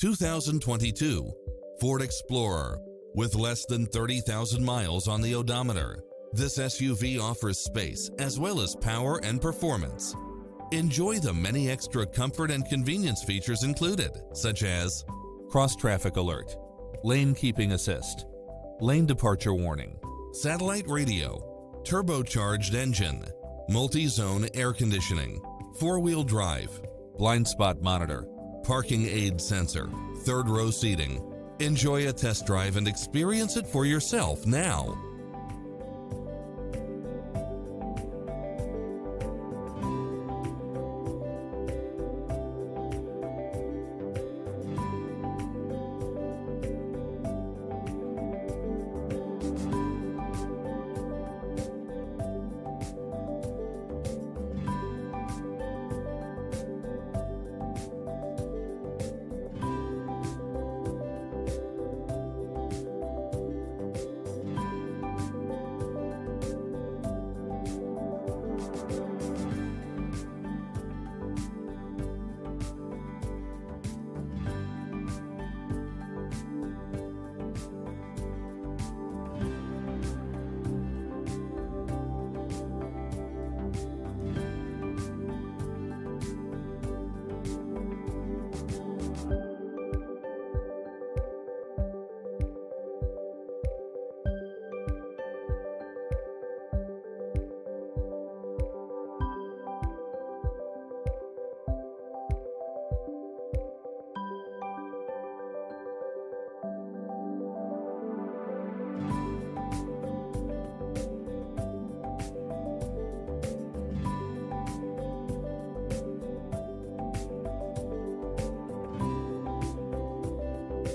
2022 Ford Explorer. With less than 30,000 miles on the odometer, this SUV offers space as well as power and performance. Enjoy the many extra comfort and convenience features included, such as cross-traffic alert, lane keeping assist, lane departure warning, satellite radio, turbocharged engine, multi-zone air conditioning, four-wheel drive, blind spot monitor, parking aid sensor, third row seating. Enjoy a test drive and experience it for yourself now.